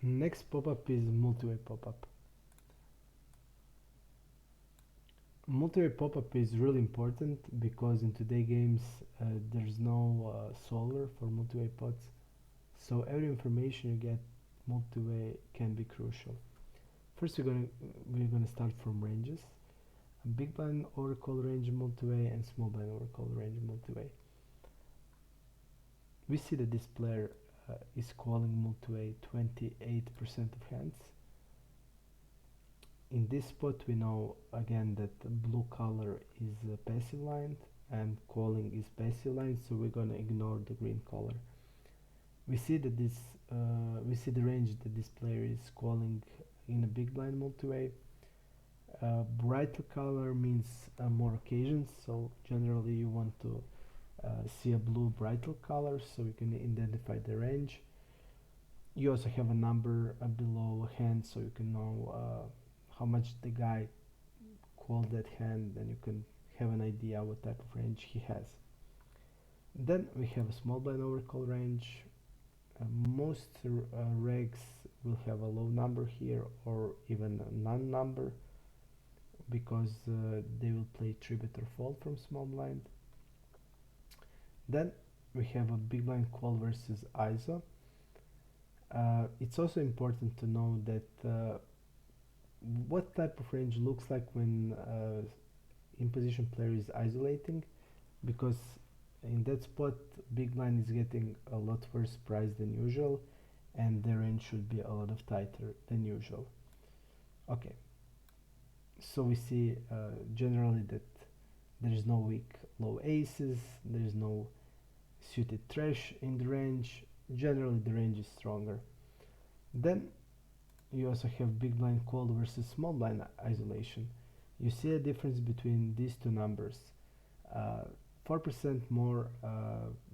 Next pop-up is Multiway pop-up. Multiway pop-up is really important because in today games there's no solver for multiway pods, so every information you get multiway can be crucial. First we're gonna start from ranges. A big blind overcall range multiway and small blind overcall range multiway. We see that this player is calling multiway 28% of hands. In this spot we know again that blue color is passive line and calling is passive line, so we're gonna ignore the green color. We see that we see the range that this player is calling in a big blind multiway. Brighter color means more occasions, so generally you want to see a blue brighter color so you can identify the range. You also have a number below a hand so you can know how much the guy called that hand, and you can have an idea what type of range he has. Then we have a small blind overcall range. Most regs will have a low number here or even a non number because they will play tribute or fold from small blind. Then we have a big blind call versus ISO. It's also important to know that what type of range looks like when in position player is isolating, because in that spot big blind is getting a lot worse price than usual and the range should be a lot of tighter than usual. Okay, so we see generally that there is no weak low aces, there is no suited trash in the range, generally the range is stronger. Then you also have big blind call versus small blind isolation. You see a difference between these two numbers. 4% more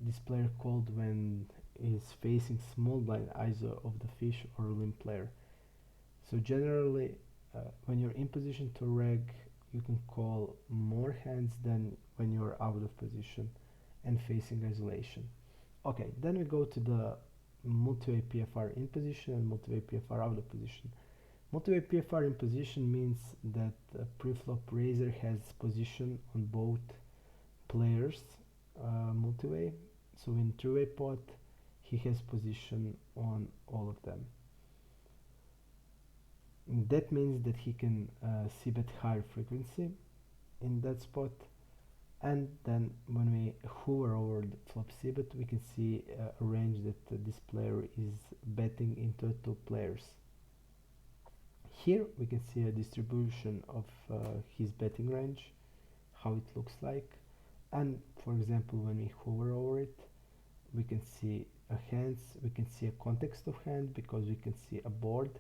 this player called when is facing small blind ISO of the fish or limp player. So generally when you're in position to reg you can call more hands than when you're out of position and facing isolation. Okay, then we go to the multiway PFR in position and multiway PFR out of position. Multiway PFR in position means that preflop raiser has position on both players multiway. So in three-way pot he has position on all of them. That means that he can c-bet higher frequency in that spot, and then when we hover over the flop c-bet we can see a range that this player is betting into two players. Here we can see a distribution of his betting range, how it looks like, and for example when we hover over it we can see a hands, we can see a context of hand because we can see a board,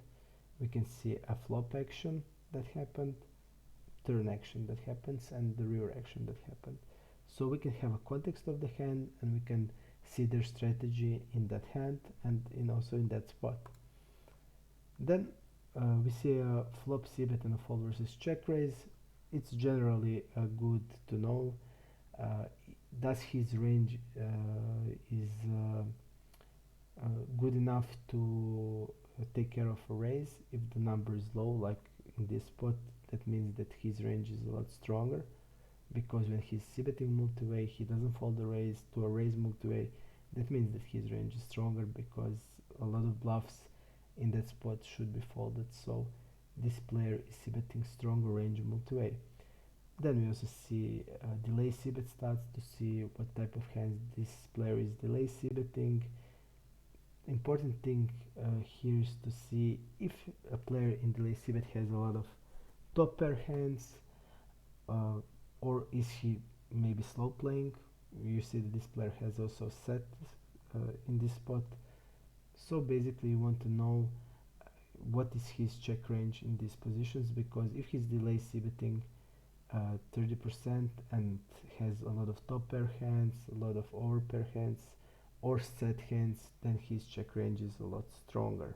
we can see a flop action that happened, turn action that happens, and the river action that happened. So we can have a context of the hand and we can see their strategy in that hand and also in that spot. Then we see a flop c-bet and a fold versus check raise. It's generally good to know does his range is good enough to take care of a raise. If the number is low like in this spot, that means that his range is a lot stronger, because when he's c-betting multiway he doesn't fold the raise to a raise multiway. That means that his range is stronger because a lot of bluffs in that spot should be folded, so this player is c-betting stronger range multiway. Then we also see delay c-bet stats to see what type of hands this player is delay c-betting. Important thing here is to see if a player in delay c-bet has a lot of top pair hands, or is he maybe slow playing. You see that this player has also set in this spot. So basically you want to know what is his check range in these positions, because if he's delay c-betting 30% and has a lot of top pair hands, a lot of over pair hands or set hands, then his check range is a lot stronger.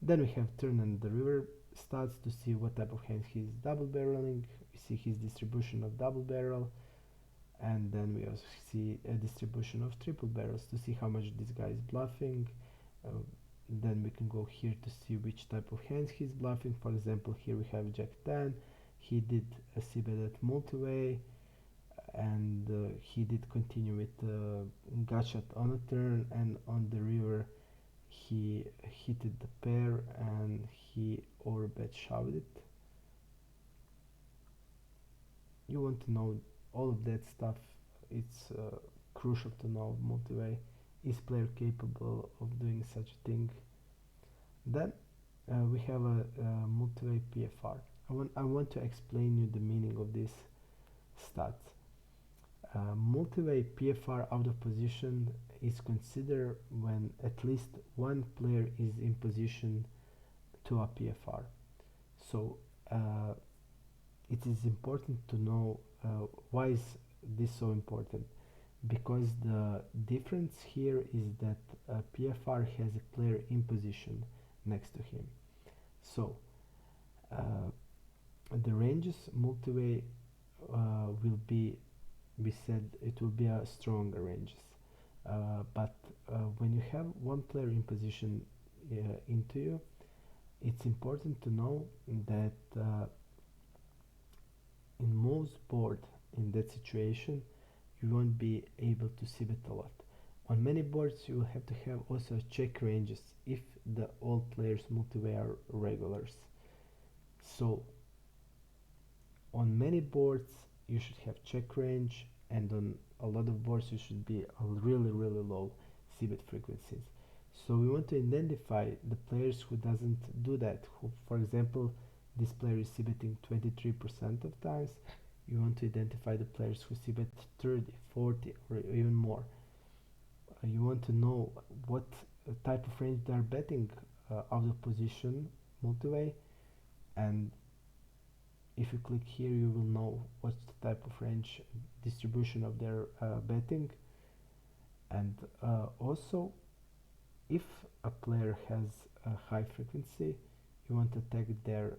Then we have turn and the river stats to see what type of hand he's double barreling. We see his distribution of double barrel, and then we also see a distribution of triple barrels to see how much this guy is bluffing. then we can go here to see which type of hands he's bluffing. For example, here we have Jack 10. He did a c-bet at multi-way, and he did continue with gut shot on a turn, and on the river he hit the pair and he overbet shoved it. You want to know all of that stuff. It's crucial to know multi-way. Is player capable of doing such a thing? Then we have a multi-way PFR. I want to explain you the meaning of this stats. Multi-way PFR out of position is considered when at least one player is in position to a PFR. So it is important to know why is this so important, because the difference here is that PFR has a player in position next to him. So the ranges multi-way will be, we said it will be a stronger ranges, but when you have one player in position into you, it's important to know that in most board in that situation you won't be able to see bet a lot. On many boards you will have to have also check ranges if the all players multi-way are regulars. So on many boards you should have check range, and on a lot of boards you should be a really low c-bet frequencies. So we want to identify the players who doesn't do that, who, for example, this player is c-betting 23% of times. You want to identify the players who c-bet 30, 40 or even more. You want to know what type of range they are betting out of position multi-way, and if you click here you will know what's the type of range distribution of their betting. And also, if a player has a high frequency, you want to attack their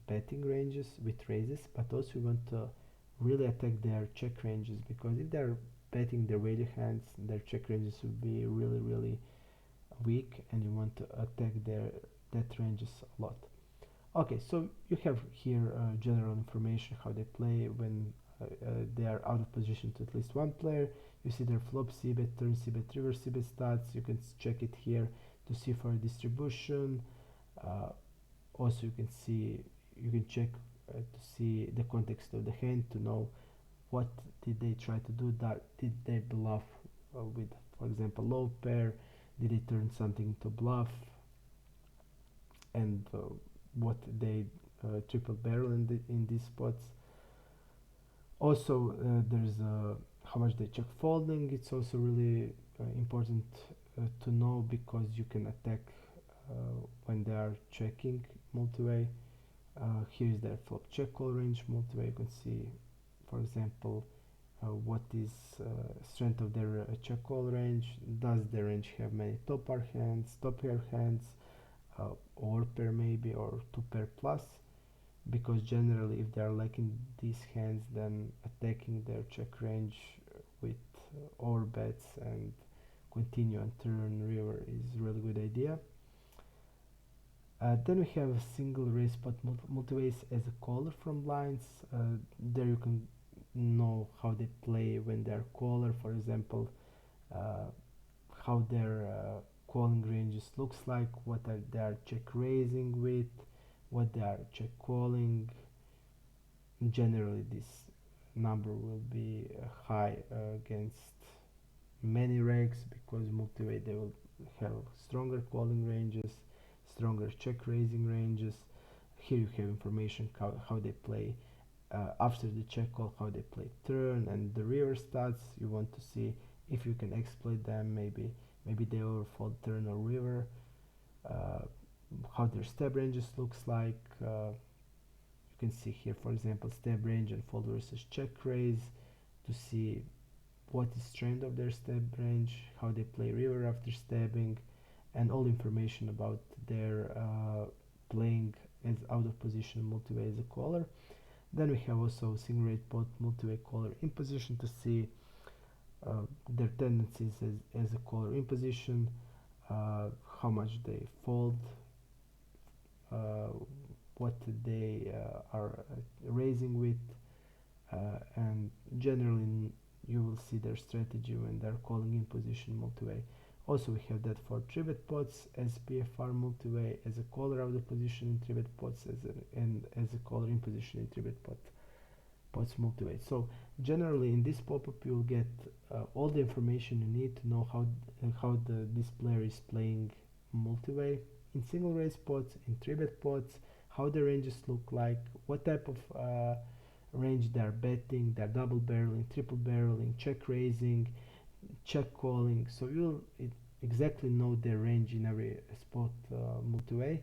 betting ranges with raises, but also you want to really attack their check ranges, because if they're betting their value hands, their check ranges will be really weak, and you want to attack their that ranges a lot. Okay, so you have here general information how they play when they are out of position to at least one player. You see their flop c-bet, turn c-bet, river c-bet stats. You can check it here to see for a distribution. Also you can check to see the context of the hand to know what did they try to do. That did they bluff with, for example, low pair? Did they turn something to bluff? And what they triple barrel in these spots. Also there's how much they check folding. It's also really important to know, because you can attack when they are checking multi-way. Here is their flop check call range multi-way. You can see, for example, what is strength of their check call range. Does the range have many top pair hands, top pair hands, or pair maybe, or two pair plus? Because generally if they are lacking these hands, then attacking their check range with over bets and continue and turn river is really good idea. Then we have a single raise spot multi-ways as a caller from blinds. There you can know how they play when they are caller, for example, how their calling ranges looks like, what they are check raising with, what they are check calling. Generally this number will be high against many regs, because multi-way they will have stronger calling ranges, stronger check raising ranges. Here you have information how they play after the check call, how they play turn, and the river stats. You want to see if you can exploit them. Maybe they overfold turn or river. How their stab ranges looks like. You can see here, for example, stab range and fold versus check raise to see what is strength of their stab range, how they play river after stabbing, and all information about their playing as out of position multi-way as a caller. Then we have also single rate pot multi-way caller in position to see their tendencies as a caller in position, how much they fold, uh, what they are raising with, and generally you will see their strategy when they're calling in position multi-way. Also, we have that for 3-bet pots as PFR multi-way, as a caller of the position in 3-bet pots, and as a caller in position in 3-bet pots multi-way. So generally in this pop-up you will get all the information you need to know how this player is playing multi-way in single raise pots, in 3-bet pots, how the ranges look like, what type of range they're betting, they're double barreling, triple barreling, check raising, check calling. So you'll exactly know their range in every spot multi-way,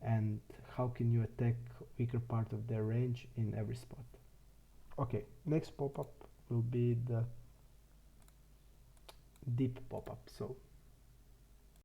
and how can you attack weaker part of their range in every spot. Okay, next pop-up will be the deep pop-up. So